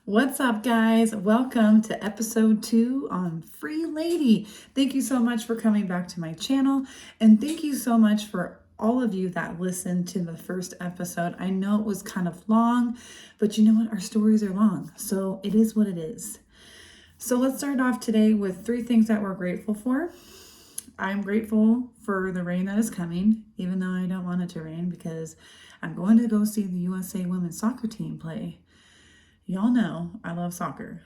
What's up, guys? Welcome to episode 2 on Free Lady. Thank you so much for coming back to my channel, and thank you so much for all of you that listened to the first episode. I know it was kind of long, but you know what? Our stories are long, so it is what it is. So let's start off today with 3 things that we're grateful for. I'm grateful for the rain that is coming, even though I don't want it to rain because I'm going to go see the USA women's soccer team play. Y'all know I love soccer,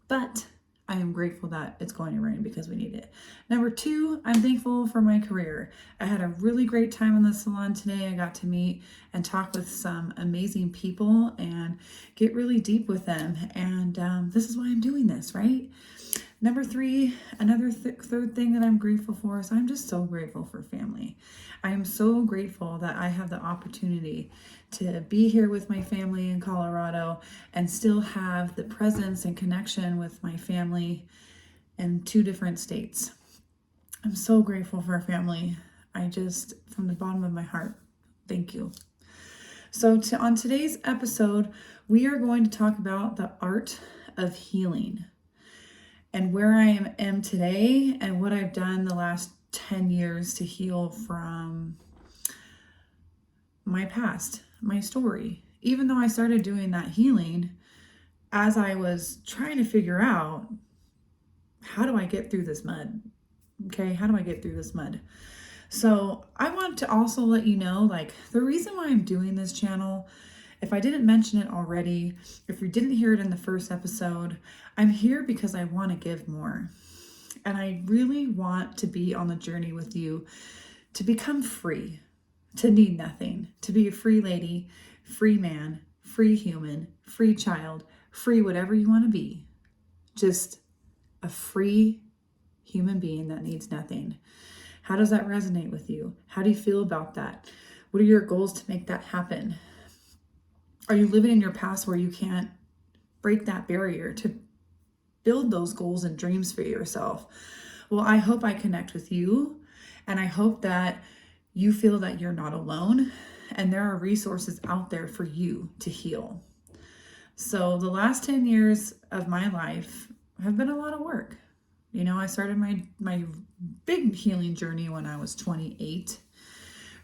but I am grateful that it's going to rain because we need it. Number 2, I'm thankful for my career. I had a really great time in the salon today. I got to meet and talk with some amazing people and get really deep with them. And this is why I'm doing this, right? Number 3, another third thing that I'm grateful for is I'm just so grateful for family. I am so grateful that I have the opportunity to be here with my family in Colorado and still have the presence and connection with my family in 2 different states. I'm so grateful for family. From the bottom of my heart, thank you. So on today's episode, we are going to talk about the art of healing and where I am today and what I've done the last 10 years to heal from my past, my story. Even though I started doing that healing as I was trying to figure out, how do I get through this mud? Okay, how do I get through this mud? So I want to also let you know, the reason why I'm doing this channel, if I didn't mention it already, if you didn't hear it in the first episode, I'm here because I want to give more. And I really want to be on the journey with you to become free, to need nothing, to be a free lady, free man, free human, free child, free whatever you want to be. Just a free human being that needs nothing. How does that resonate with you? How do you feel about that? What are your goals to make that happen? Are you living in your past where you can't break that barrier to build those goals and dreams for yourself? Well, I hope I connect with you, and I hope that you feel that you're not alone and there are resources out there for you to heal. So the last 10 years of my life have been a lot of work. You know, I started my big healing journey when I was 28,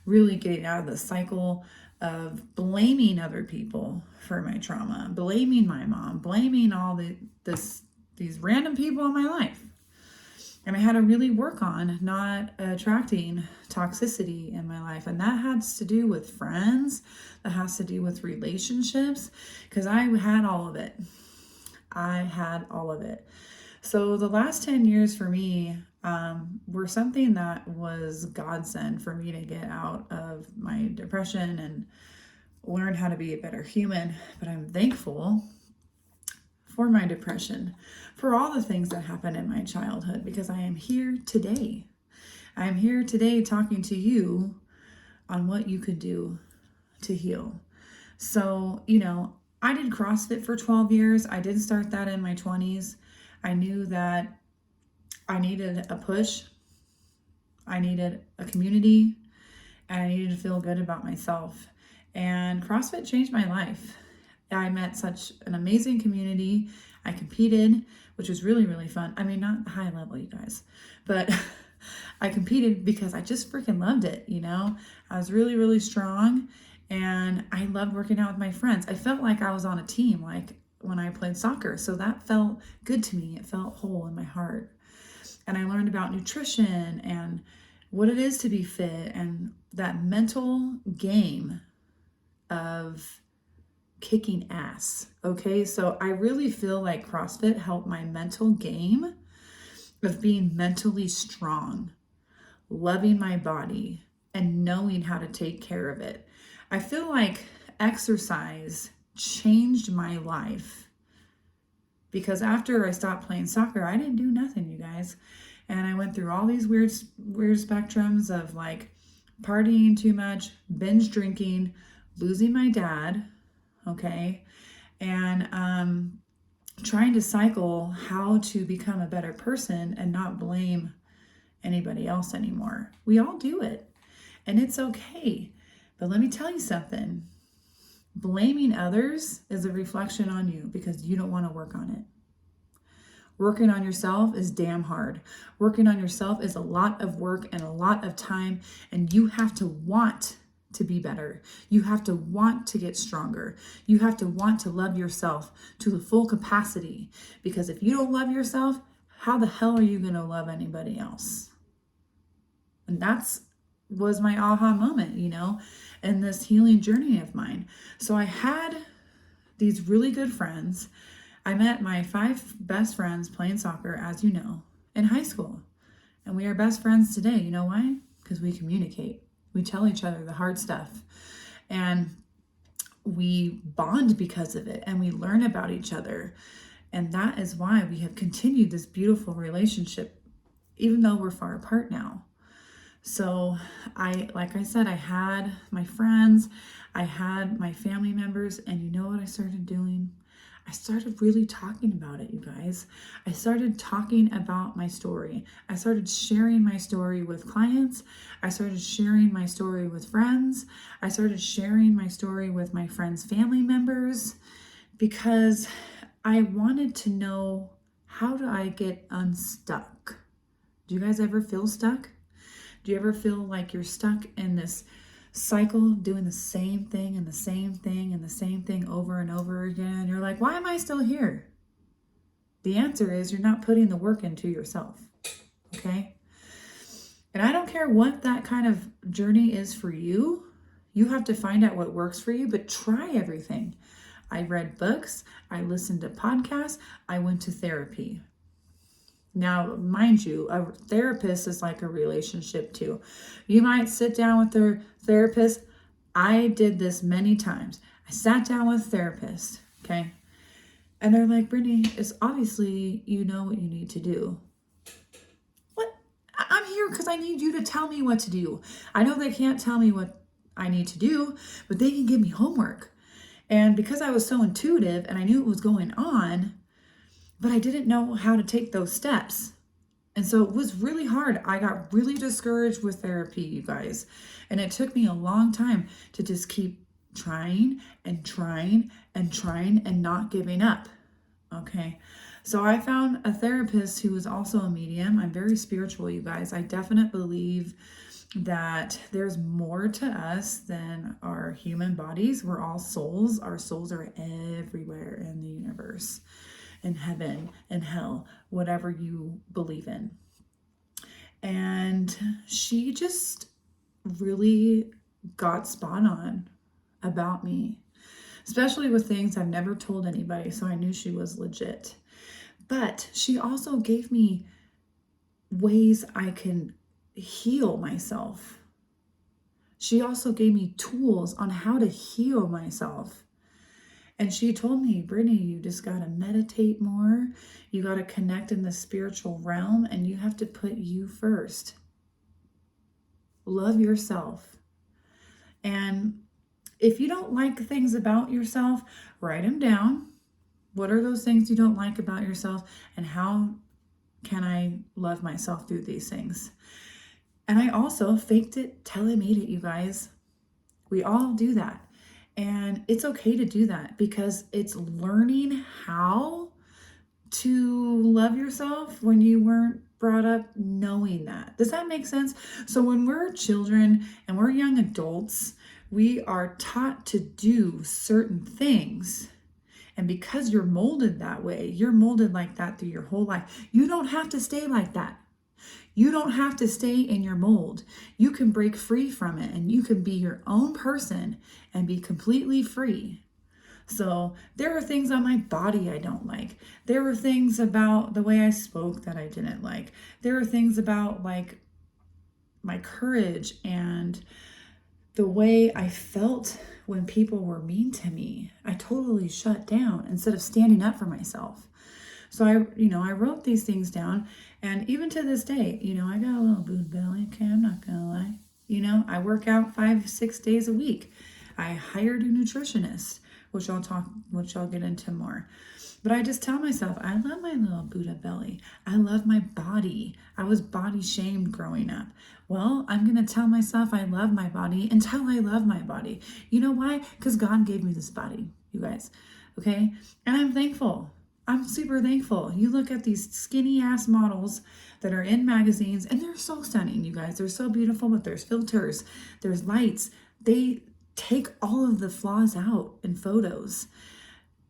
really getting out of the cycle of blaming other people for my trauma, blaming my mom, blaming all these random people in my life. And I had to really work on not attracting toxicity in my life. And that has to do with friends, that has to do with relationships, because I had all of it. So the last 10 years for me were something that was godsend for me to get out of my depression and learn how to be a better human. But I'm thankful for my depression, for all the things that happened in my childhood, because I am here today. I am here today talking to you on what you could do to heal. So, I did CrossFit for 12 years. I did start that in my 20s. I knew that I needed a push, I needed a community, and I needed to feel good about myself. And CrossFit changed my life. I met such an amazing community. I competed, which was really, really fun. I mean, not high level, you guys, but I competed because I just freaking loved it. I was really, really strong, and I loved working out with my friends. I felt like I was on a team, like when I played soccer. So that felt good to me. It felt whole in my heart. And I learned about nutrition and what it is to be fit and that mental game of kicking ass. Okay, so I really feel like CrossFit helped my mental game of being mentally strong, loving my body, and knowing how to take care of it. I feel like exercise changed my life because after I stopped playing soccer, I didn't do nothing, you guys. And I went through all these weird spectrums of partying too much, binge drinking, losing my dad, okay, and trying to cycle how to become a better person and not blame anybody else anymore. We all do it, and it's okay. But let me tell you something. Blaming others is a reflection on you because you don't want to work on it. Working on yourself is damn hard. Working on yourself is a lot of work and a lot of time, and you have to want to be better. You have to want to get stronger. You have to want to love yourself to the full capacity, because if you don't love yourself, how the hell are you going to love anybody else? And that's was my aha moment, in this healing journey of mine. So I had these really good friends. I met my 5 best friends playing soccer, as you know, in high school. And we are best friends today. You know why? Because we communicate. We tell each other the hard stuff. And we bond because of it. And we learn about each other. And that is why we have continued this beautiful relationship, even though we're far apart now. So like I said, I had my friends, I had my family members, and you know what I started doing? I started really talking about it, you guys. I started talking about my story. I started sharing my story with clients. I started sharing my story with friends. I started sharing my story with my friends' family members, because I wanted to know, how do I get unstuck? Do you guys ever feel stuck? Do you ever feel like you're stuck in this cycle, doing the same thing and the same thing and the same thing over and over again? And you're like, why am I still here? The answer is you're not putting the work into yourself, okay? And I don't care what that kind of journey is for you. You have to find out what works for you, but try everything. I read books, I listened to podcasts, I went to therapy. Now, mind you, a therapist is like a relationship too. You might sit down with their therapist. I did this many times. I sat down with a therapist, okay? And they're like, Brittany, it's obviously you know what you need to do. What? I'm here because I need you to tell me what to do. I know they can't tell me what I need to do, but they can give me homework. And because I was so intuitive and I knew what was going on, but I didn't know how to take those steps. And so it was really hard. I got really discouraged with therapy, you guys. And it took me a long time to just keep trying and trying and trying and not giving up. Okay. So I found a therapist who was also a medium. I'm very spiritual, you guys. I definitely believe that there's more to us than our human bodies. We're all souls. Our souls are everywhere in the universe. In heaven and hell, whatever you believe in. And she just really got spot on about me, especially with things I've never told anybody. So I knew she was legit. But she also gave me ways I can heal myself. She also gave me tools on how to heal myself. And she told me, Brittany, you just got to meditate more. You got to connect in the spiritual realm, and you have to put you first. Love yourself. And if you don't like things about yourself, write them down. What are those things you don't like about yourself? And how can I love myself through these things? And I also faked it till I made it, you guys. We all do that. And it's okay to do that, because it's learning how to love yourself when you weren't brought up knowing that. Does that make sense? So when we're children and we're young adults, we are taught to do certain things. And because you're molded that way, you're molded like that through your whole life. You don't have to stay like that. You don't have to stay in your mold. You can break free from it, and you can be your own person and be completely free. So there are things on my body I don't like. There were things about the way I spoke that I didn't like. There are things about like my courage and the way I felt when people were mean to me. I totally shut down instead of standing up for myself. So I wrote these things down, and even to this day, I got a little booty belly. Okay, I'm not gonna lie. I work out 5-6 days a week. I hired a nutritionist, which I'll get into more. But I just tell myself, I love my little Buddha belly. I love my body. I was body shamed growing up. Well, I'm going to tell myself I love my body until I love my body. You know why? Because God gave me this body, you guys. Okay? And I'm thankful. I'm super thankful. You look at these skinny ass models that are in magazines and they're so stunning, you guys. They're so beautiful, but there's filters, there's lights. They take all of the flaws out in photos.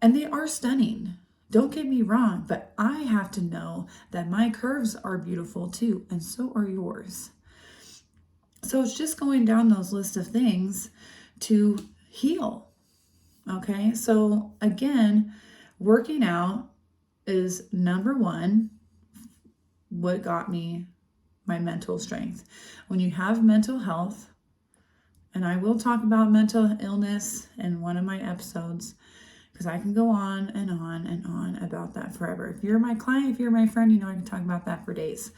And they are stunning. Don't get me wrong, but I have to know that my curves are beautiful too, and so are yours. So it's just going down those list of things to heal. Okay, so again, working out is number one, what got me my mental strength. When you have mental health, and I will talk about mental illness in one of my episodes, because I can go on and on and on about that forever. If you're my client, if you're my friend, you know I can talk about that for days.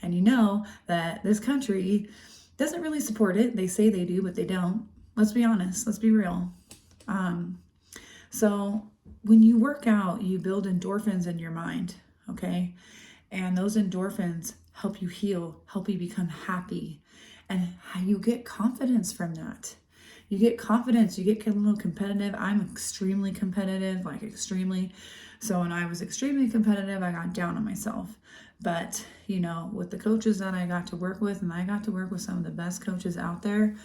And you know that this country doesn't really support it. They say they do, but they don't. Let's be honest. Let's be real. So when you work out, you build endorphins in your mind, okay? And those endorphins help you heal, help you become happy. And you get confidence from that. You get confidence, you get a little competitive. I'm extremely competitive, like extremely. So when I was extremely competitive, I got down on myself. But, you know, with the coaches that I got to work with, and I got to work with some of the best coaches out there,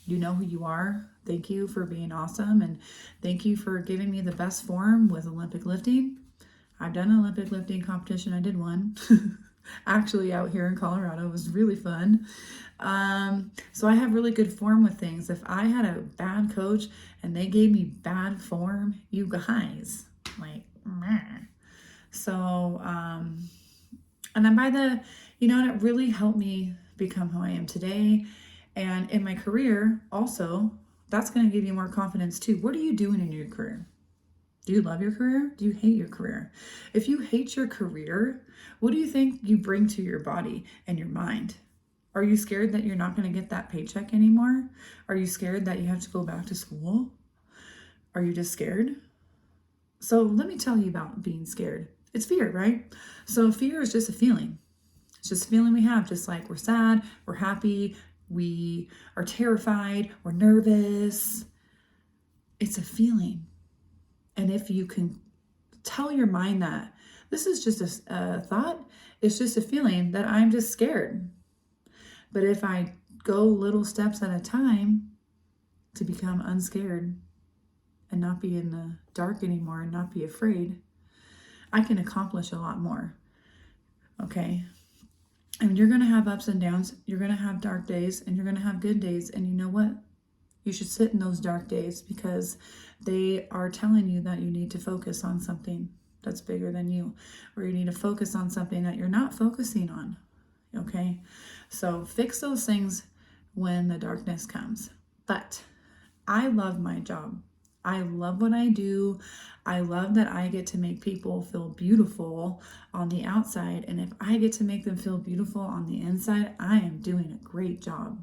you know who you are. Thank you for being awesome. And thank you for giving me the best form with Olympic lifting. I've done an Olympic lifting competition. I did one. Actually out here in Colorado. It was really fun. So I have really good form with things. If I had a bad coach and they gave me bad form, you guys, like, meh. So, and then and it really helped me become who I am today. And in my career also, that's going to give you more confidence too. What are you doing in your career? Do you love your career? Do you hate your career? If you hate your career, what do you think you bring to your body and your mind? Are you scared that you're not going to get that paycheck anymore? Are you scared that you have to go back to school? Are you just scared? So let me tell you about being scared. It's fear, right? So fear is just a feeling. It's just a feeling we have, just like we're sad, we're happy, we are terrified, we're nervous. It's a feeling. And if you can tell your mind that this is just a thought, it's just a feeling that I'm just scared. But if I go little steps at a time to become unscared and not be in the dark anymore and not be afraid, I can accomplish a lot more. Okay? And you're going to have ups and downs. You're going to have dark days and you're going to have good days. And you know what? You should sit in those dark days because they are telling you that you need to focus on something that's bigger than you, or you need to focus on something that you're not focusing on. Okay? So fix those things when the darkness comes. But I love my job. I love what I do. I love that I get to make people feel beautiful on the outside. And if I get to make them feel beautiful on the inside, I am doing a great job.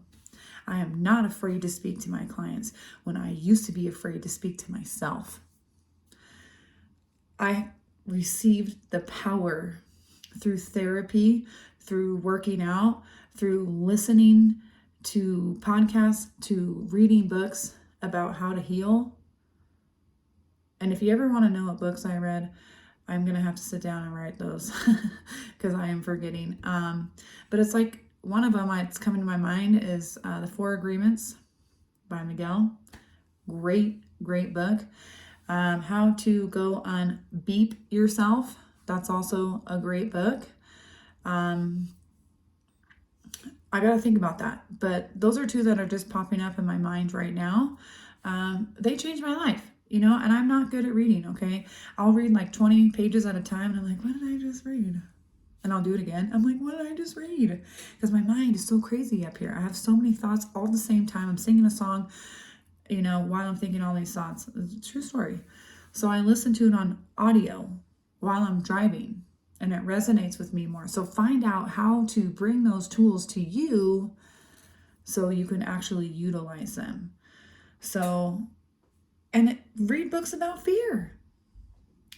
I am not afraid to speak to my clients when I used to be afraid to speak to myself. I received the power through therapy, through working out, through listening to podcasts, to reading books about how to heal. And if you ever want to know what books I read, I'm going to have to sit down and write those because I am forgetting. But it's like one of them that's coming to my mind is The Four Agreements by Miguel. Great book. How to Go Unbeep Yourself. That's also a great book. I got to think about that. But those are two that are just popping up in my mind right now. They changed my life. And I'm not good at reading, okay? I'll read like 20 pages at a time, and I'm like, what did I just read? And I'll do it again. I'm like, what did I just read? Because my mind is so crazy up here. I have so many thoughts all at the same time. I'm singing a song, while I'm thinking all these thoughts. It's a true story. So I listen to it on audio while I'm driving, and it resonates with me more. So find out how to bring those tools to you so you can actually utilize them. And read books about fear.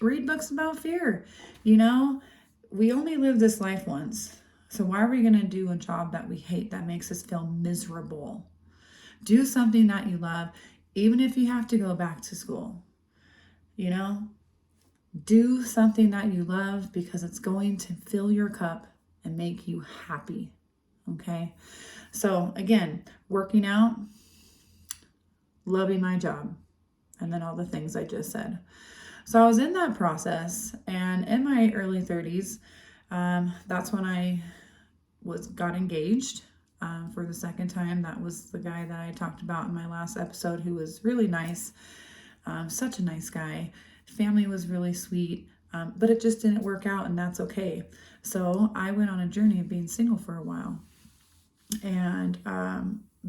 Read books about fear. You know, we only live this life once. So why are we going to do a job that we hate, that makes us feel miserable? Do something that you love, even if you have to go back to school. You know, do something that you love because it's going to fill your cup and make you happy. Okay. So again, working out, loving my job, and then all the things I just said. So I was in that process, and in my early 30s, that's when I got engaged for the second time. That was the guy that I talked about in my last episode, who was really nice, such a nice guy. Family was really sweet, but it just didn't work out, and that's okay. So I went on a journey of being single for a while. And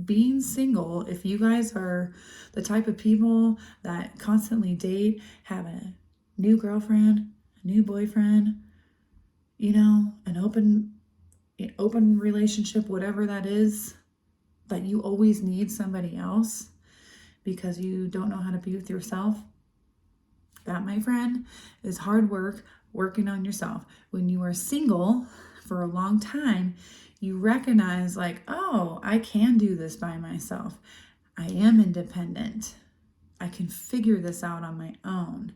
being single, if you guys are the type of people that constantly date, have a new girlfriend, a new boyfriend, you know, an open relationship, whatever that is, that you always need somebody else because you don't know how to be with yourself, that, my friend, is hard work, working on yourself. When you are single for a long time, you recognize like, oh, I can do this by myself. I am independent. I can figure this out on my own.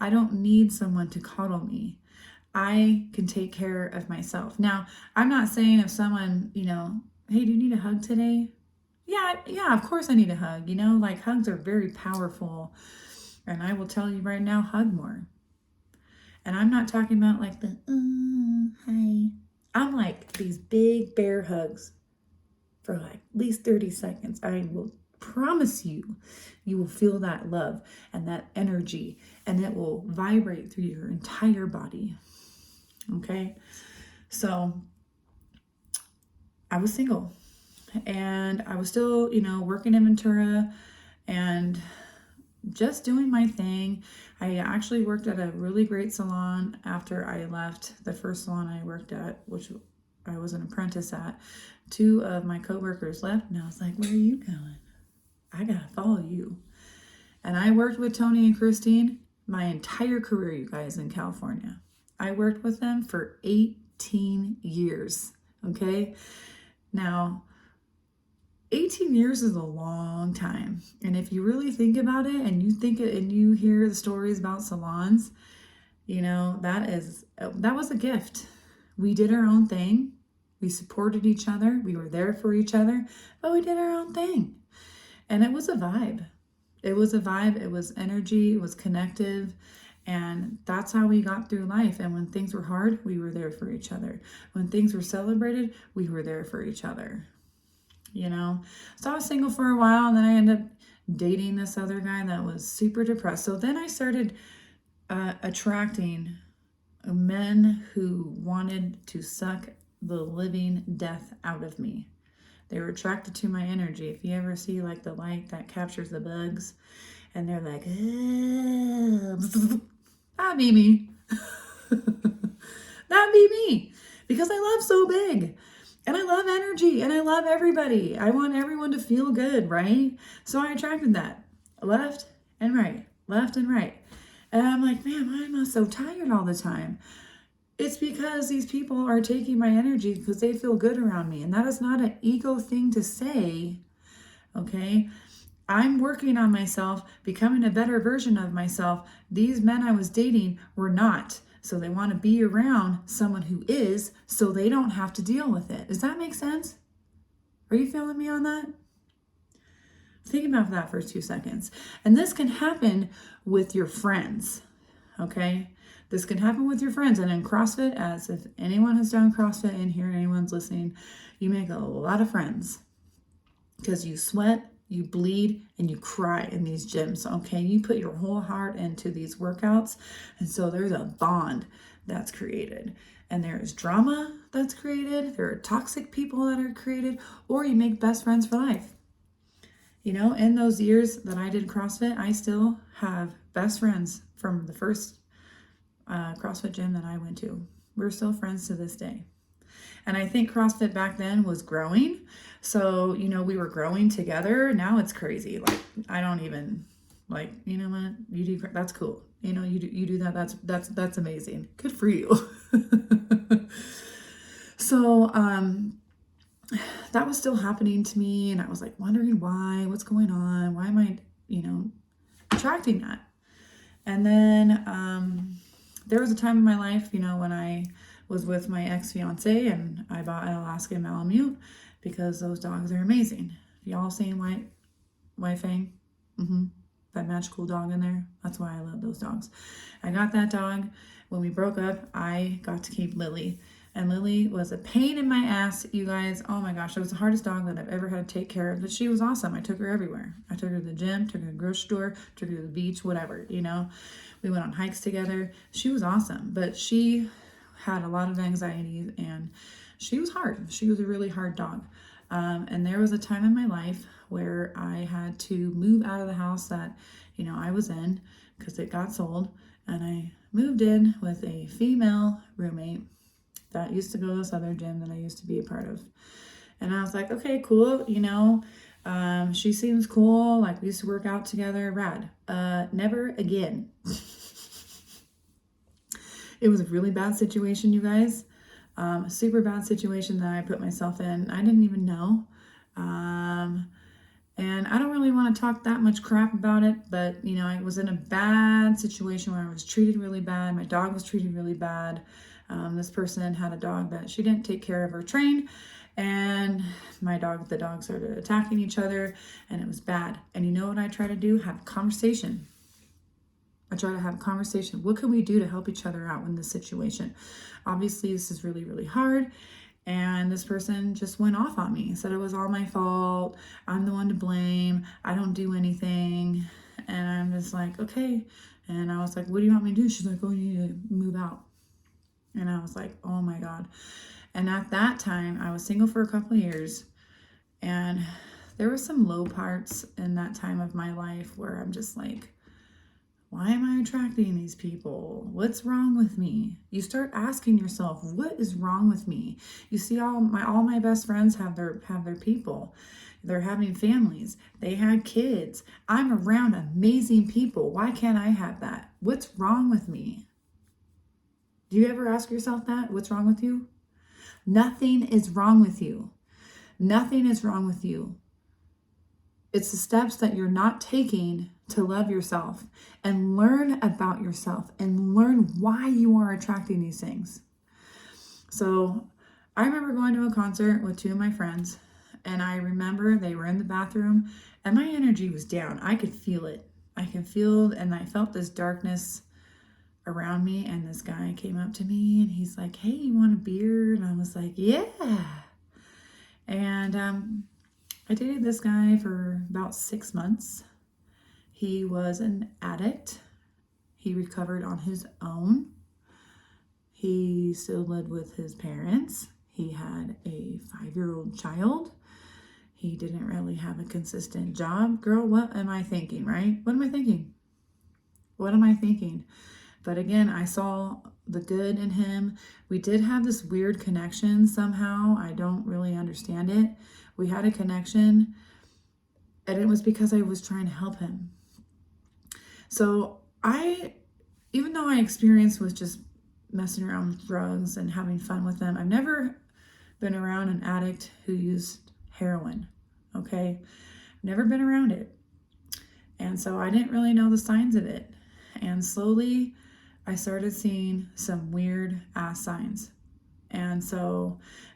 I don't need someone to coddle me. I can take care of myself. Now, I'm not saying if someone, you know, hey, do you need a hug today? Yeah, of course I need a hug. You know, like hugs are very powerful. And I will tell you right now, hug more. And I'm not talking about like the, hi. I'm like these big bear hugs for like at least 30 seconds. I will promise you, you will feel that love and that energy, and it will vibrate through your entire body. Okay. So I was single, and I was still, you know, working in Ventura and just doing my thing. I actually worked at a really great salon after I left the first salon I worked at, which I was an apprentice at. 2 of my coworkers left, and I was like, where are you going? I gotta follow you. And I worked with Tony and Christine my entire career, you guys, in California. I worked with them for 18 years. Okay. Now, 18 years is a long time. And if you really think about it, and you think it, and you hear the stories about salons, you know, that was a gift. We did our own thing. We supported each other. We were there for each other, but we did our own thing. And it was a vibe. It was a vibe. It was energy. It was connective. And that's how we got through life. And when things were hard, we were there for each other. When things were celebrated, we were there for each other. You know, so I was single for a while, and then I ended up dating this other guy that was super depressed. So then I started attracting men who wanted to suck the living death out of me. They were attracted to my energy. If you ever see like the light that captures the bugs, and they're like, that'd be me. That'd be me, because I love so big. And I love energy, and I love everybody. I want everyone to feel good, right? So I attracted that left and right, left and right. And I'm like, man, why am I so tired all the time? It's because these people are taking my energy because they feel good around me. And that is not an ego thing to say, okay? I'm working on myself, becoming a better version of myself. These men I was dating were not. So they want to be around someone who is, so they don't have to deal with it. Does that make sense? Are you feeling me on that? Think about that for 2 seconds. And this can happen with your friends, okay? This can happen with your friends. And in CrossFit, as if anyone has done CrossFit in here, anyone's listening, you make a lot of friends because you sweat, you bleed, and you cry in these gyms, okay? You put your whole heart into these workouts, and so there's a bond that's created, and there is drama that's created, there are toxic people that are created, or you make best friends for life. You know, in those years that I did CrossFit, I still have best friends from the first CrossFit gym that I went to. We're still friends to this day. And I think CrossFit back then was growing. So, you know, we were growing together. Now it's crazy. Like, I don't even, like, you know what? You do, that's cool. You do that. That's amazing. Good for you. So that was still happening to me, and I was like wondering what's going on? Why am I, attracting that? And then there was a time in my life, when I was with my ex-fiance and I bought an Alaskan Malamute because those dogs are amazing. Y'all seen White Fang? That magical dog in there. That's why I love those dogs. I got that dog. When we broke up, I got to keep Lily. And Lily was a pain in my ass, you guys. Oh my gosh, it was the hardest dog that I've ever had to take care of. But she was awesome. I took her everywhere. I took her to the gym, took her to the grocery store, took her to the beach, whatever, We went on hikes together. She was awesome. But she had a lot of anxiety and she was hard. She was a really hard dog. And there was a time in my life where I had to move out of the house that, I was in because it got sold. And I moved in with a female roommate that used to go to this other gym that I used to be a part of. And I was like, okay, cool. She seems cool. Like we used to work out together. Rad. Never again. It was a really bad situation, you guys. A super bad situation that I put myself in. I didn't even know. And I don't really want to talk that much crap about it, but I was in a bad situation where I was treated really bad. My dog was treated really bad. This person had a dog that she didn't take care of or train, and the dog started attacking each other, and it was bad. And you know what I try to do? Have a conversation. I try to have a conversation. What can we do to help each other out in this situation? Obviously, this is really, really hard. And this person just went off on me, said it was all my fault. I'm the one to blame. I don't do anything. And I'm just like, okay. And I was like, what do you want me to do? She's like, oh, you need to move out. And I was like, oh my God. And at that time, I was single for a couple of years. And there were some low parts in that time of my life where I'm just like, why am I attracting these people? What's wrong with me? You start asking yourself, what is wrong with me? You see all my best friends have their people. They're having families. They had kids. I'm around amazing people. Why can't I have that? What's wrong with me? Do you ever ask yourself that? What's wrong with you? Nothing is wrong with you. Nothing is wrong with you. It's the steps that you're not taking to love yourself and learn about yourself and learn why you are attracting these things. So I remember going to a concert with two of my friends, and I remember they were in the bathroom and my energy was down. I could feel it. And I felt this darkness around me, and this guy came up to me and he's like, hey, you want a beer? And I was like, yeah. And I dated this guy for about 6 months. He was an addict. He recovered on his own. He still lived with his parents. He had a 5-year-old child. He didn't really have a consistent job. Girl, what am I thinking, right? What am I thinking? But again, I saw the good in him. We did have this weird connection somehow. I don't really understand it. We had a connection, and it was because I was trying to help him. So even though my experience was just messing around with drugs and having fun with them, I've never been around an addict who used heroin, okay? Never been around it. And so I didn't really know the signs of it. And slowly I started seeing some weird ass signs. And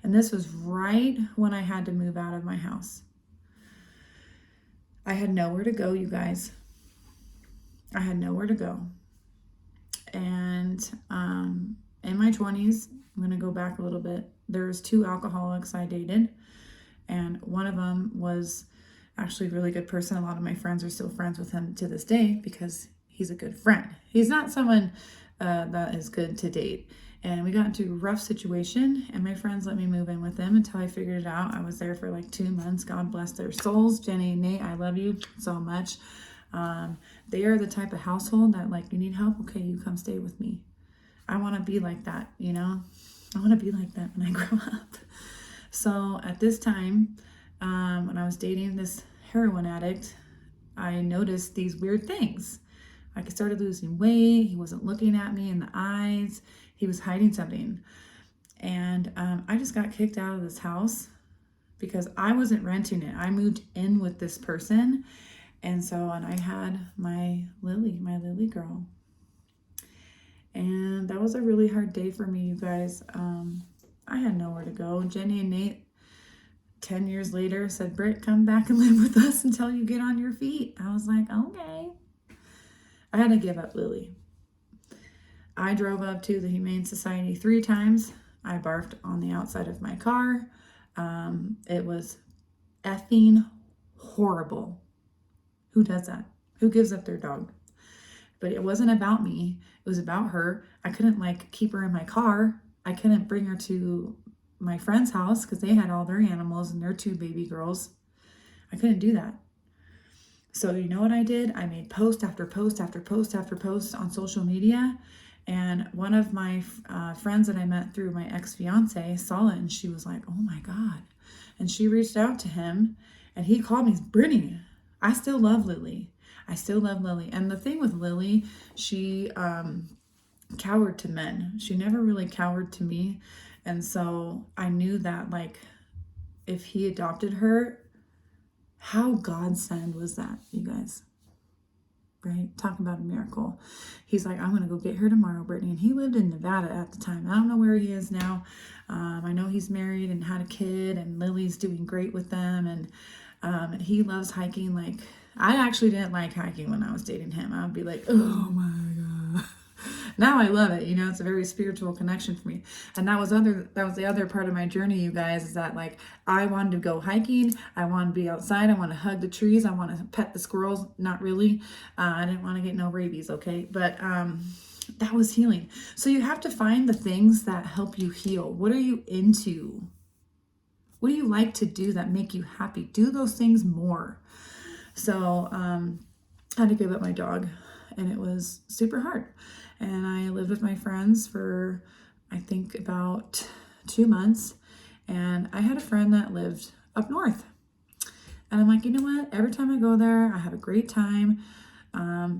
this was right when I had to move out of my house. I had nowhere to go, you guys. I had nowhere to go. And in my 20s, I'm going to go back a little bit. There's 2 alcoholics I dated. And one of them was actually a really good person. A lot of my friends are still friends with him to this day because he's a good friend. He's not someone that is good to date. And we got into a rough situation, and my friends let me move in with them until I figured it out. I was there for like 2 months. God bless their souls. Jenny and Nate, I love you so much. They are the type of household that, like, you need help? Okay, you come stay with me. I want to be like that, I want to be like that when I grow up. So at this time, when I was dating this heroin addict, I noticed these weird things. I started losing weight. He wasn't looking at me in the eyes. He was hiding something. And I just got kicked out of this house because I wasn't renting it. I moved in with this person. And I had my Lily girl. And that was a really hard day for me, you guys. I had nowhere to go. Jenny and Nate, 10 years later, said, Britt, come back and live with us until you get on your feet. I was like, okay. I had to give up Lily. I drove up to the Humane Society 3 times. I barfed on the outside of my car. It was effing horrible. Who does that? Who gives up their dog? But it wasn't about me. It was about her. I couldn't keep her in my car. I couldn't bring her to my friend's house because they had all their animals and their 2 baby girls. I couldn't do that. So you know what I did? I made post after post after post after post on social media. And one of my friends that I met through my ex-fiance saw it, and she was like, oh my God. And she reached out to him, and he called me, Brittany, I still love Lily. I still love Lily. And the thing with Lily, she cowered to men. She never really cowered to me. And so I knew that if he adopted her, how godsend was that, you guys? Right? Talking about a miracle. He's like, I'm going to go get her tomorrow, Brittany. And he lived in Nevada at the time. I don't know where he is now. I know he's married and had a kid, and Lily's doing great with them. And he loves hiking. I actually didn't like hiking when I was dating him. I would be like, oh my God. Now I love it. It's a very spiritual connection for me. And that was the other part of my journey, you guys, is that I wanted to go hiking. I wanted to be outside. I want to hug the trees. I want to pet the squirrels. Not really. I didn't want to get no rabies. Okay. But, that was healing. So you have to find the things that help you heal. What are you into? What do you like to do that make you happy? Do those things more. So, I had to give up my dog, and it was super hard. And I lived with my friends for, I think, about 2 months. And I had a friend that lived up north. And I'm like, you know what? Every time I go there, I have a great time.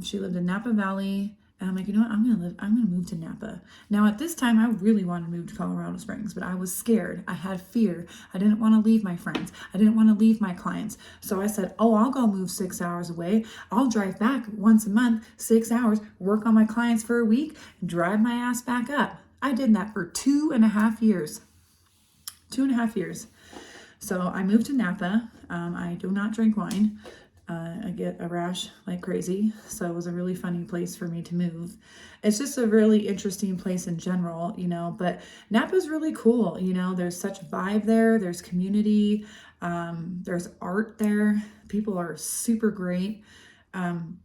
She lived in Napa Valley. And I'm like, you know what? I'm going to move to Napa. Now, at this time, I really wanted to move to Colorado Springs, but I was scared. I had fear. I didn't want to leave my friends. I didn't want to leave my clients. So I said, I'll go move 6 hours away. I'll drive back once a month, 6 hours, work on my clients for a week, and drive my ass back up. I did that for 2.5 years. 2.5 years. So I moved to Napa. I do not drink wine. I get a rash like crazy. So it was a really funny place for me to move. It's just a really interesting place in general, but Napa's really cool. There's such vibe there. There's community. There's art there. People are super great. And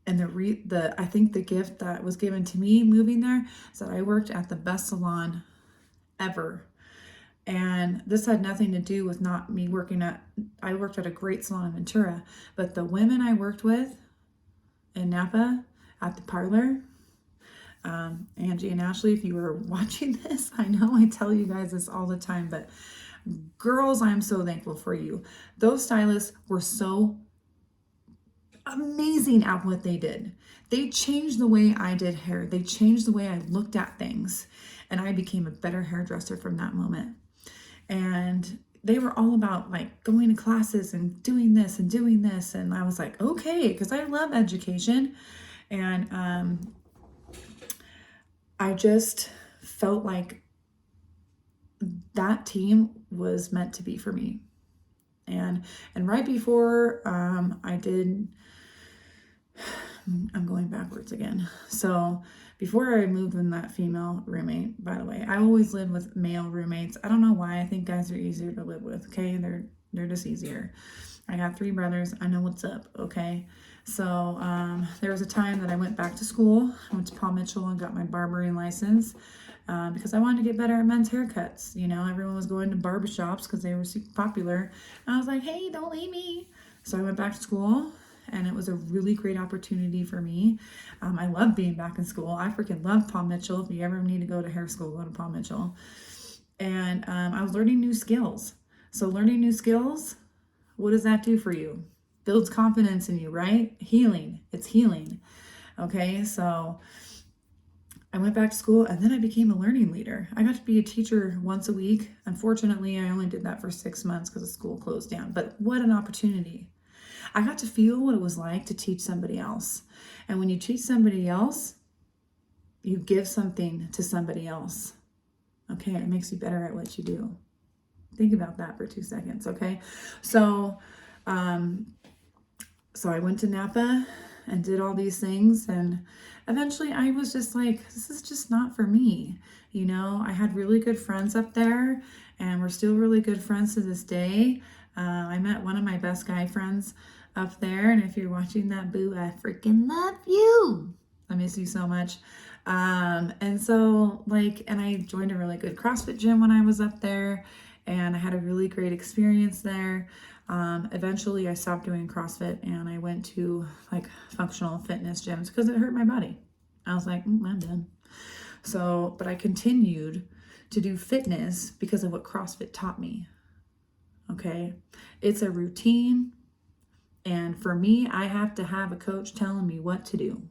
I think the gift that was given to me moving there is that I worked at the best salon ever. And this had nothing to do with not me I worked at a great salon in Ventura, but the women I worked with in Napa at the parlor, Angie and Ashley, if you were watching this, I know I tell you guys this all the time, but girls, I'm so thankful for you. Those stylists were so amazing at what they did. They changed the way I did hair. They changed the way I looked at things. And I became a better hairdresser from that moment. And they were all about going to classes and doing this. And I was like, okay, because I love education. And I just felt like that team was meant to be for me. And right before I'm going backwards again. So before I moved in that female roommate, by the way, I always lived with male roommates. I don't know why. I think guys are easier to live with. Okay. They're just easier. I got 3 brothers. I know what's up. Okay. So, there was a time that I went back to school. I went to Paul Mitchell and got my barbering license, because I wanted to get better at men's haircuts. Everyone was going to barbershops because they were super popular. And I was like, hey, don't leave me. So I went back to school. And it was a really great opportunity for me. I love being back in school. I freaking love Paul Mitchell. If you ever need to go to hair school, go to Paul Mitchell. And I was learning new skills. So learning new skills, what does that do for you? builds confidence in you, right? Healing. It's healing. Okay, so I went back to school and then I became a learning leader. I got to be a teacher once a week. Unfortunately, I only did that for 6 months because the school closed down. But what an opportunity. I got to feel what it was like to teach somebody else. And when you teach somebody else, you give something to somebody else. Okay, it makes you better at what you do. Think about that for 2 seconds, okay? So I went to Napa and did all these things, and eventually I was just like, this is just not for me. You know, I had really good friends up there, and we're still really good friends to this day. I met one of my best guy friends up there, and if you're watching that, boo, I freaking love you. I miss you so much. And so and I joined a really good CrossFit gym when I was up there, and I had a really great experience there. Eventually I stopped doing CrossFit and I went to like functional fitness gyms because it hurt my body. I was like, I'm done. So, but I continued to do fitness because of what CrossFit taught me. Okay. It's a routine. And for me, I have to have a coach telling me what to do.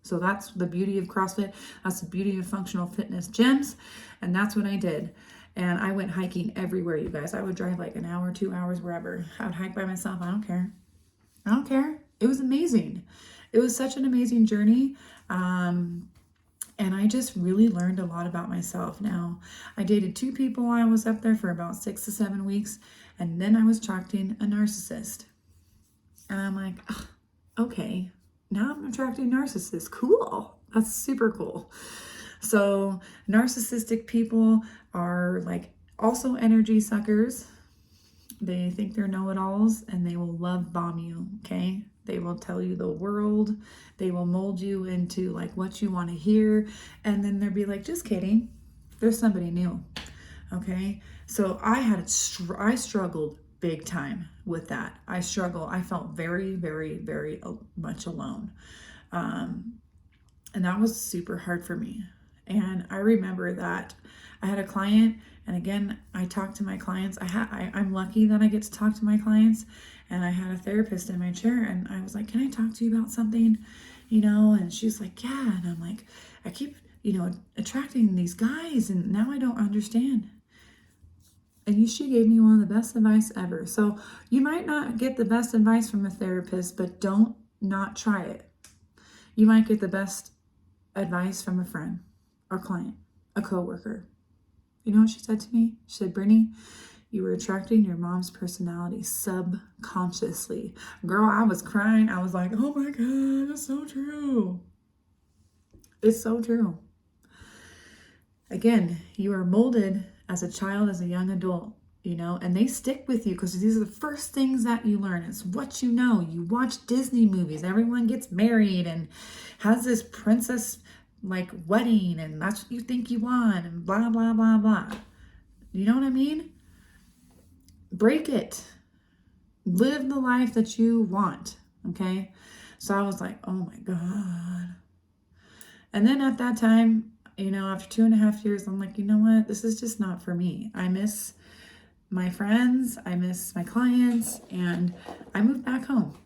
So that's the beauty of CrossFit. That's the beauty of functional fitness gyms. And that's what I did. And I went hiking everywhere, you guys. I would drive like an hour, 2 hours, wherever. I would hike by myself. I don't care. I don't care. It was amazing. It was such an amazing journey. And I just really learned a lot about myself. Now, I dated 2 people while I was up there for about 6 to 7 weeks. And then I was attracting a narcissist. And I'm like, okay, now I'm attracting narcissists. Cool. That's super cool. So narcissistic people are like also energy suckers. They think they're know-it-alls and they will love bomb you, okay? They will tell you the world. They will mold you into like what you want to hear. And then they'll be like, just kidding. There's somebody new, okay? So I struggled big time with that. I felt very, very, very much alone. And that was super hard for me. And I remember that I had a client, and again, I talk to my clients. I'm lucky that I get to talk to my clients, and I had a therapist in my chair, and I was like, can I talk to you about something? You know, and she's like, yeah. And I'm like, I keep, attracting these guys, and now I don't understand. And she gave me one of the best advice ever. So you might not get the best advice from a therapist, but don't not try it. You might get the best advice from a friend or client, a coworker. You know what she said to me? She said, Brittany, you were attracting your mom's personality subconsciously. Girl, I was crying. I was like, oh my God, it's so true. It's so true. Again, you are molded as a child, as a young adult, and they stick with you because these are the first things that you learn. It's what you know. You watch Disney movies. Everyone gets married and has this princess like wedding, and that's what you think you want, and blah, blah, blah, blah. You know what I mean? Break it. Live the life that you want, okay? So I was like, oh my God. And then at that time, after 2.5 years, I'm like, you know what? This is just not for me. I miss my friends. I miss my clients. And I moved back home.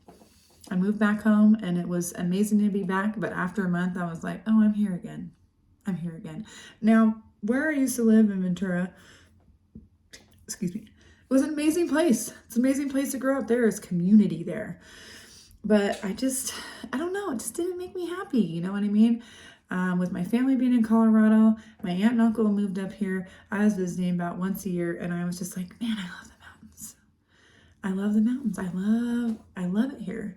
And it was amazing to be back. But after a month, I was like, oh, I'm here again. Now, where I used to live in Ventura, excuse me, it was an amazing place. It's an amazing place to grow up. There is community there. But I don't know. It just didn't make me happy. You know what I mean? With my family being in Colorado, my aunt and uncle moved up here. I was visiting about once a year, and I was just like, man, I love the mountains. I love the mountains. I love it here.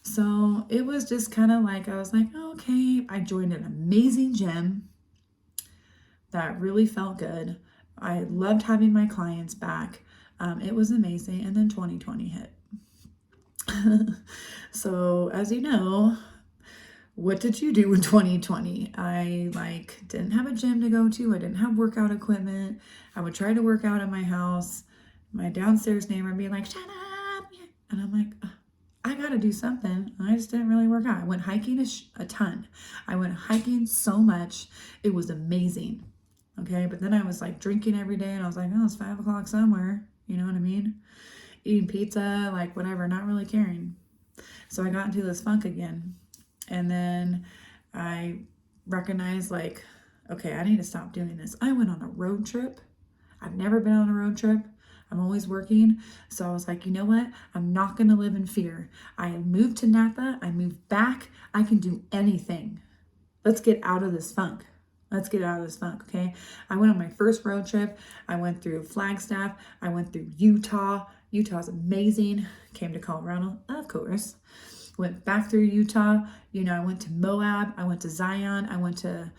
So it was just kind of like, I was like, oh, okay. I joined an amazing gym that really felt good. I loved having my clients back. It was amazing. And then 2020 hit. So as you know, what did you do in 2020? I didn't have a gym to go to. I didn't have workout equipment. I would try to work out in my house. My downstairs neighbor would be like, shut up. And I'm like, I got to do something. And I just didn't really work out. I went hiking a ton. I went hiking so much. It was amazing. Okay. But then I was like drinking every day, and I was like, oh, it's 5 o'clock somewhere. You know what I mean? eating pizza, like whatever, not really caring. So I got into this funk again. And then I recognized, like, okay, I need to stop doing this. I went on a road trip. I've never been on a road trip. I'm always working. So I was like, you know what? I'm not going to live in fear. I moved to Napa. I moved back. I can do anything. Let's get out of this funk. Let's get out of this funk, okay? I went on my first road trip. I went through Flagstaff. I went through Utah. Utah's amazing. Came to Colorado, of course. Went back through Utah. I went to Moab. I went to Zion. I went to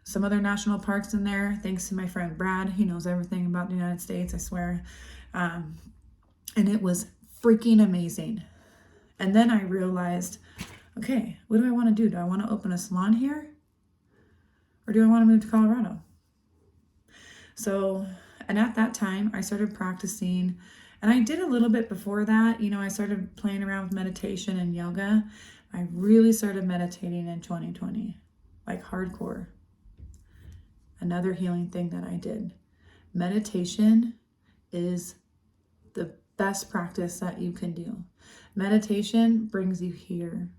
some other national parks in there. Thanks to my friend Brad. He knows everything about the United States, I swear. And it was freaking amazing. And then I realized, okay, what do I want to do? Do I want to open a salon here? Or do I want to move to Colorado? So, and at that time, I started practicing, and I did a little bit before that. I started playing around with meditation and yoga. I really started meditating in 2020, like hardcore. Another healing thing that I did. Meditation is the best practice that you can do. Meditation brings you here.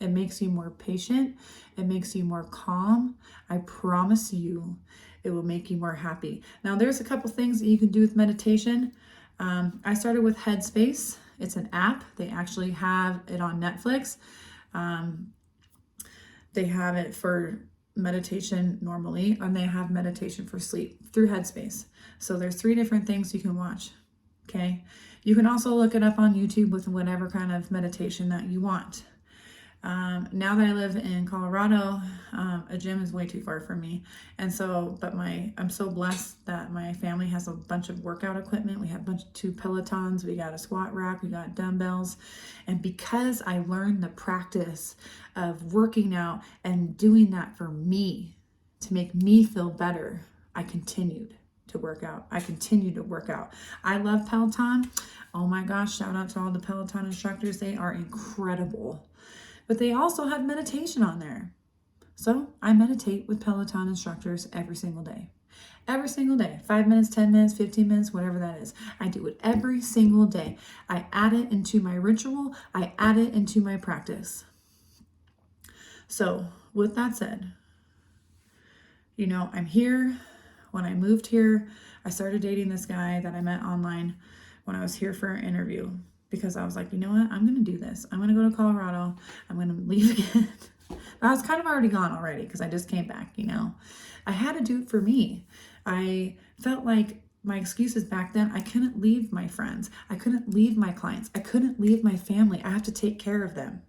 It makes you more patient. It makes you more calm. I promise you, it will make you more happy. Now, there's a couple things that you can do with meditation. I started with Headspace. It's an app. They actually have it on Netflix. They have it for meditation normally, and they have meditation for sleep through Headspace. So there's 3 different things you can watch. Okay. You can also look it up on YouTube with whatever kind of meditation that you want. Now that I live in Colorado, a gym is way too far from me. And so, I'm so blessed that my family has a bunch of workout equipment. We have 2 Pelotons, we got a squat rack, we got dumbbells. And because I learned the practice of working out and doing that for me to make me feel better, I continued to work out. I love Peloton. Oh my gosh, shout out to all the Peloton instructors. They are incredible. But they also have meditation on there. So I meditate with Peloton instructors every single day. Every single day. 5 minutes, 10 minutes, 15 minutes, whatever that is. I do it every single day. I add it into my ritual. I add it into my practice. So with that said, I'm here. When I moved here, I started dating this guy that I met online when I was here for an interview. Because I was like, you know what? I'm going to do this. I'm going to go to Colorado. I'm going to leave again. But I was kind of already gone already because I just came back, I had to do it for me. I felt like my excuses back then, I couldn't leave my friends. I couldn't leave my clients. I couldn't leave my family. I have to take care of them.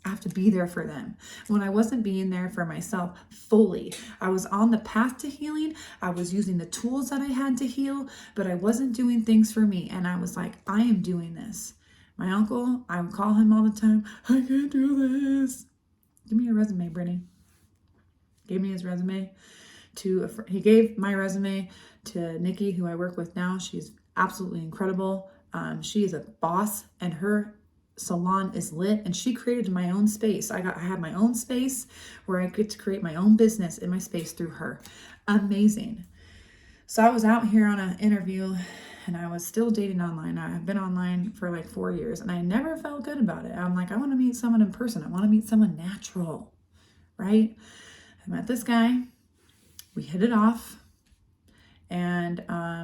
I have to be there for them. When I wasn't being there for myself fully, I was on the path to healing. I was using the tools that I had to heal, but I wasn't doing things for me. And I was like, I am doing this. My uncle, I would call him all the time. I can't do this. Give me your resume, Brittany. Gave me his resume he gave my resume to Nikki, who I work with now. She's absolutely incredible. She is a boss, and her salon is lit, and she created my own space. I have my own space where I get to create my own business in my space through her. Amazing. So I was out here on an interview, and I was still dating online. I've been online for like 4 years, and I never felt good about it. I'm like, I want to meet someone in person. I want to meet someone natural, right? I met this guy. We hit it off. And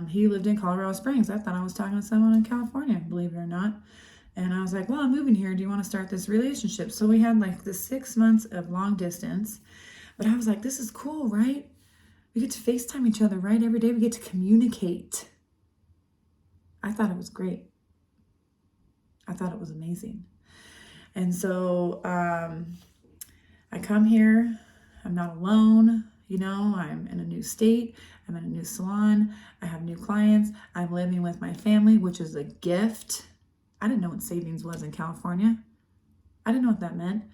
he lived in Colorado Springs. I thought I was talking to someone in California, believe it or not. And I was like, well, I'm moving here. Do you want to start this relationship? So we had like the 6 months of long distance. But I was like, this is cool, right? We get to FaceTime each other, right? Every day we get to communicate. I thought it was great. I thought it was amazing. And so I come here. I'm not alone. I'm in a new state. I'm in a new salon. I have new clients. I'm living with my family, which is a gift. I didn't know what savings was in California. I didn't know what that meant.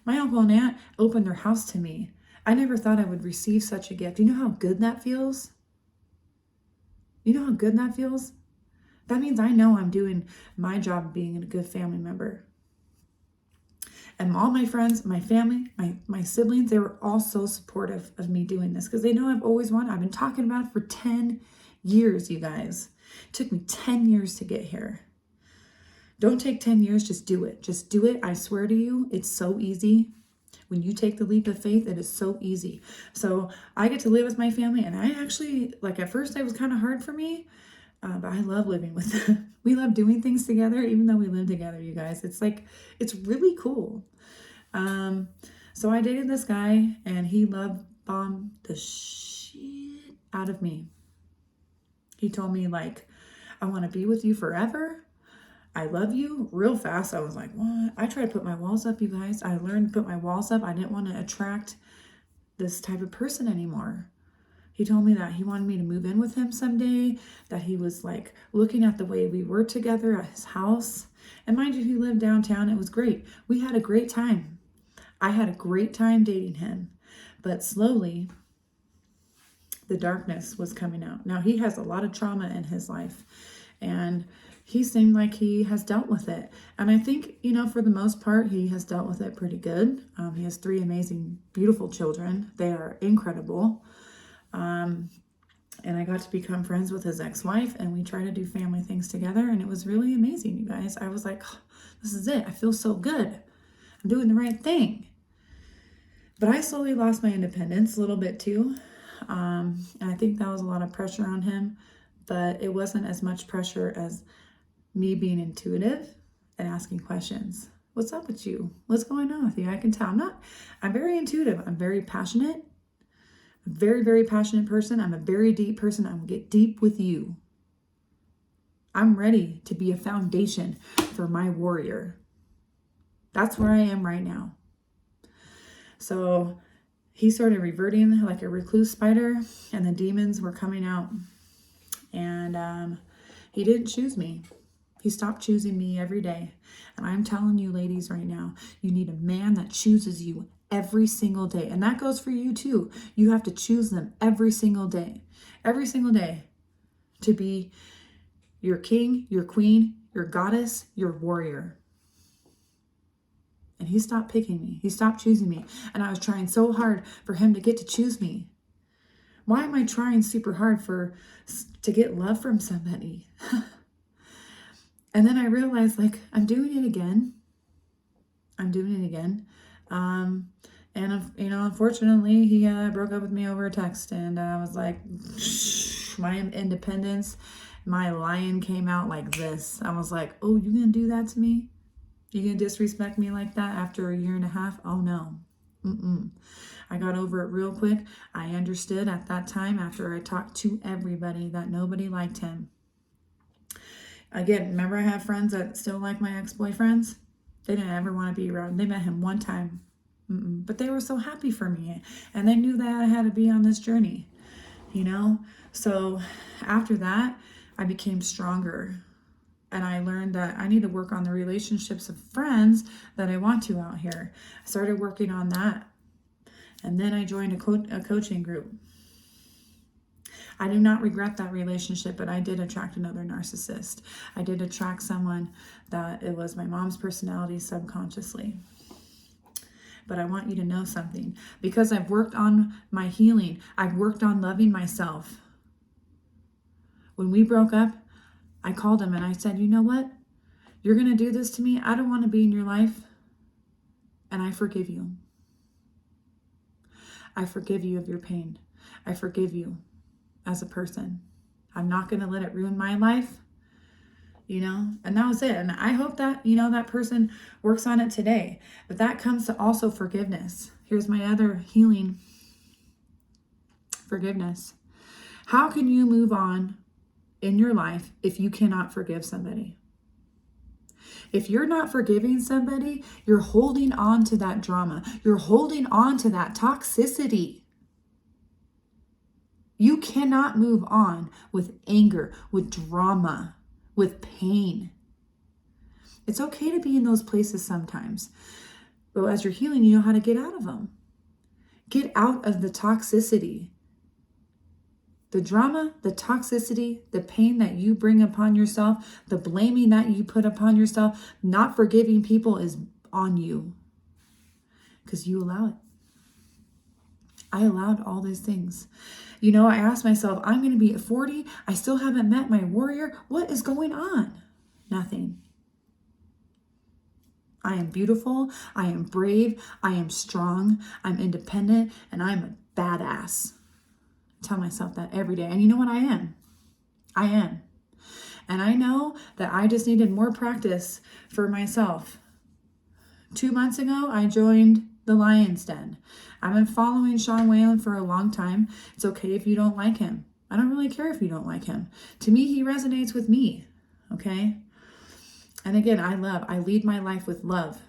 My uncle and aunt opened their house to me. I never thought I would receive such a gift. You know how good that feels? That means I know I'm doing my job of being a good family member. And all my friends, my family, my siblings, they were all so supportive of me doing this because they know I've always wanted. I've been talking about it for 10 Years, you guys. It took me 10 years to get here. Don't take 10 years, just do it. Just do it. I swear to you, it's so easy. When you take the leap of faith, it is so easy. So I get to live with my family, and I actually, like at first it was kind of hard for me, but I love living with them. We love doing things together, even though we live together, you guys. It's like, it's really cool. So I dated this guy, and he love bombed the shit out of me. He told me, like, I want to be with you forever. I love you. Real fast, I was like, what? I tried to put my walls up, you guys. I learned to put my walls up. I didn't want to attract this type of person anymore. He told me that he wanted me to move in with him someday, that he was like looking at the way we were together at his house. And mind you, he lived downtown. It was great. We had a great time. I had a great time dating him. But slowly, the darkness was coming out. Now, he has a lot of trauma in his life, and he seemed like he has dealt with it. And I think, for the most part, he has dealt with it pretty good. He has 3 amazing, beautiful children. They are incredible. And I got to become friends with his ex-wife, and we tried to do family things together. And it was really amazing, you guys. I was like, oh, this is it. I feel so good. I'm doing the right thing. But I slowly lost my independence a little bit too. And I think that was a lot of pressure on him, but it wasn't as much pressure as me being intuitive and asking questions. What's up with you? What's going on with you? I can tell. I'm very intuitive. I'm very passionate. I'm a very, very passionate person. I'm a very deep person. I'm going to get deep with you. I'm ready to be a foundation for my warrior. That's where I am right now. So he started reverting like a recluse spider, and the demons were coming out. And he didn't choose me. He stopped choosing me every day. And I'm telling you, ladies, right now, you need a man that chooses you every single day. And that goes for you too. You have to choose them every single day to be your king, your queen, your goddess, your warrior. And he stopped picking me. He stopped choosing me. And I was trying so hard for him to get to choose me. Why am I trying super hard to get love from somebody? And then I realized, like, I'm doing it again. And, unfortunately, he broke up with me over a text. And I was like, my independence, my lion came out like this. I was like, oh, you gonna do that to me? You gonna disrespect me like that after a year and a half? Oh, no. I got over it real quick. I understood at that time, after I talked to everybody, that nobody liked him. Again, remember I have friends that still like my ex-boyfriends? They didn't ever want to be around. They met him one time. But they were so happy for me. And they knew that I had to be on this journey. So after that, I became stronger. And I learned that I need to work on the relationships of friends that I want to out here. I started working on that. And then I joined a coaching group. I do not regret that relationship, but I did attract another narcissist. I did attract someone that it was my mom's personality subconsciously. But I want you to know something. Because I've worked on my healing, I've worked on loving myself. When we broke up, I called him and I said, you know what? You're going to do this to me. I don't want to be in your life. And I forgive you. I forgive you of your pain. I forgive you as a person. I'm not going to let it ruin my life, and that was it. And I hope that, that person works on it today. But that comes to also forgiveness. Here's my other healing. Forgiveness. How can you move on in your life if you cannot forgive somebody? If you're not forgiving somebody, you're holding on to that drama. You're holding on to that toxicity. You cannot move on with anger, with drama, with pain. It's okay to be in those places sometimes. But as you're healing, you know how to get out of them. Get out of the toxicity. The drama, the toxicity, the pain that you bring upon yourself, the blaming that you put upon yourself, not forgiving people is on you because you allow it. I allowed all these things. You know, I asked myself, I'm going to be at 40. I still haven't met my warrior. What is going on? Nothing. I am beautiful. I am brave. I am strong. I'm independent. And I'm a badass. I tell myself that every day. And you know what I am? I am. And I know that I just needed more practice for myself. 2 months ago, I joined the Lion's Den. I've been following Sean Whalen for a long time. It's okay if you don't like him. I don't really care if you don't like him. To me, he resonates with me. Okay? And again, I lead my life with love.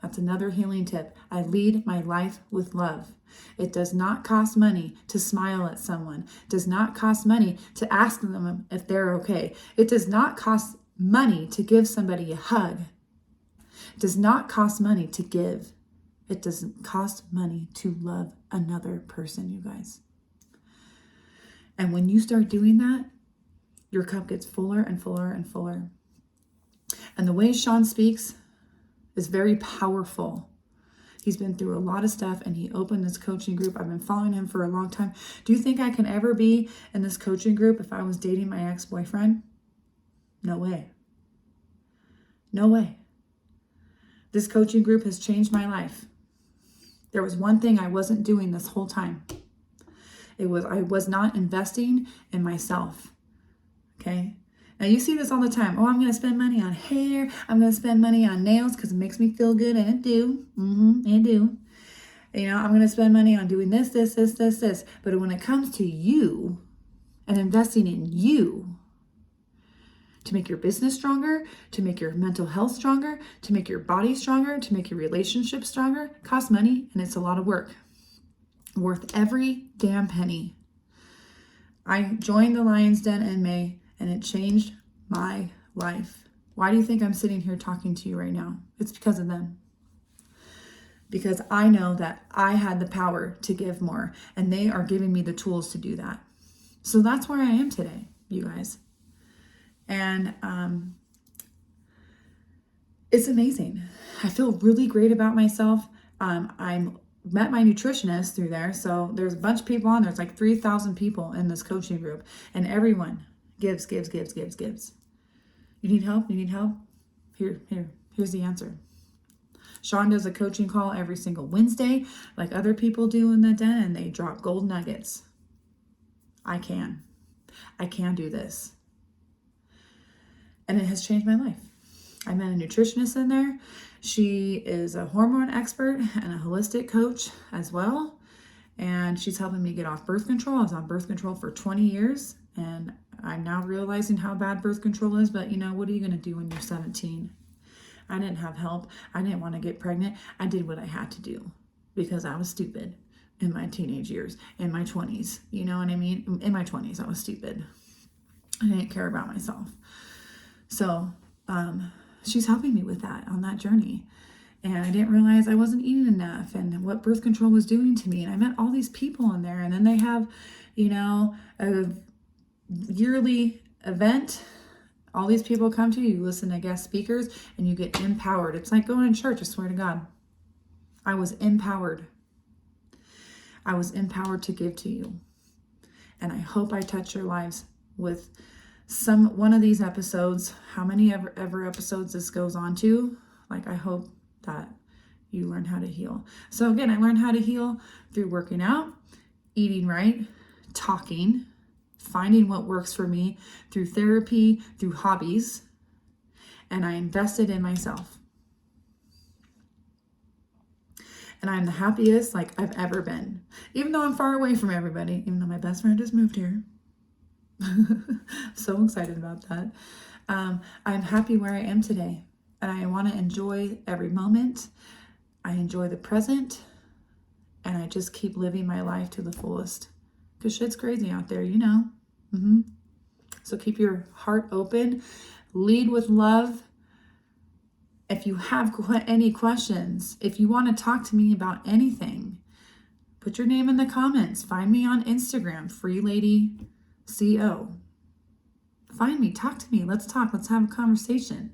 That's another healing tip. I lead my life with love. It does not cost money to smile at someone. It does not cost money to ask them if they're okay. It does not cost money to give somebody a hug. It does not cost money to give. It doesn't cost money to love another person, you guys. And when you start doing that, your cup gets fuller and fuller and fuller. And the way Sean speaks is very powerful. He's been through a lot of stuff and he opened this coaching group. I've been following him for a long time. Do you think I can ever be in this coaching group if I was dating my ex-boyfriend? No way. No way. This coaching group has changed my life. There was one thing I wasn't doing this whole time. I was not investing in myself. Okay? Now you see this all the time. Oh, I'm going to spend money on hair. I'm going to spend money on nails because it makes me feel good. And it do. It do. You know, I'm going to spend money on doing this. But when it comes to you and investing in you to make your business stronger, to make your mental health stronger, to make your body stronger, to make your relationships stronger, it costs money and it's a lot of work. Worth every damn penny. I joined the Lion's Den in May and it changed my life. Why do you think I'm sitting here talking to you right now? It's because of them. Because I know that I had the power to give more and they are giving me the tools to do that. So that's where I am today, you guys. And it's amazing. I feel really great about myself. I met my nutritionist through there. So there's a bunch of people on there. It's like 3,000 people in this coaching group. And everyone gives. You need help? You need help? Here's the answer. Sean does a coaching call every single Wednesday, like other people do in the den, and they drop gold nuggets. I can do this. And it has changed my life. I met a nutritionist in there. She is a hormone expert and a holistic coach as well. And she's helping me get off birth control. I was on birth control for 20 years. And I'm now realizing how bad birth control is. But you know, what are you going to do when you're 17? I didn't have help. I didn't want to get pregnant. I did what I had to do because I was stupid in my teenage years, in my 20s. You know what I mean? In my 20s, I was stupid. I didn't care about myself. So she's helping me with that on that journey. And I didn't realize I wasn't eating enough and what birth control was doing to me. And I met all these people in there. And then they have, you know, a yearly event. All these people come to you, listen to guest speakers, and you get empowered. It's like going to church, I swear to God. I was empowered. I was empowered to give to you. And I hope I touch your lives with one of these episodes. How many ever episodes this goes on to. Like, I hope that you learn how to heal. So again, I learned how to heal through working out, eating right, talking, finding what works for me, through therapy, through hobbies, and I invested in myself. And I'm the happiest like I've ever been. Even though I'm far away from everybody, even though my best friend just moved here. So excited about that. I'm happy where I am today. And I want to enjoy every moment. I enjoy the present. And I just keep living my life to the fullest. Because shit's crazy out there, you know. So keep your heart open. Lead with love. If you have any questions, if you want to talk to me about anything, put your name in the comments. Find me on Instagram, FreeLadyCO. Find me, talk to me. Let's talk. Let's have a conversation.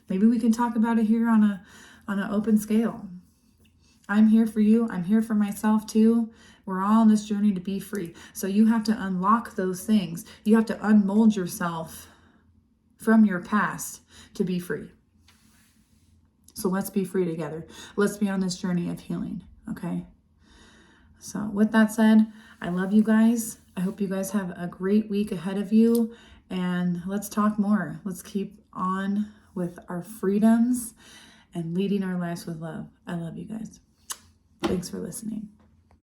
Maybe we can talk about it here on an open scale. I'm here for you. I'm here for myself too. We're all on this journey to be free. So you have to unlock those things. You have to unmold yourself from your past to be free. So let's be free together. Let's be on this journey of healing, okay? So with that said, I love you guys. I hope you guys have a great week ahead of you. And let's talk more. Let's keep on with our freedoms and leading our lives with love. I love you guys. Thanks for listening.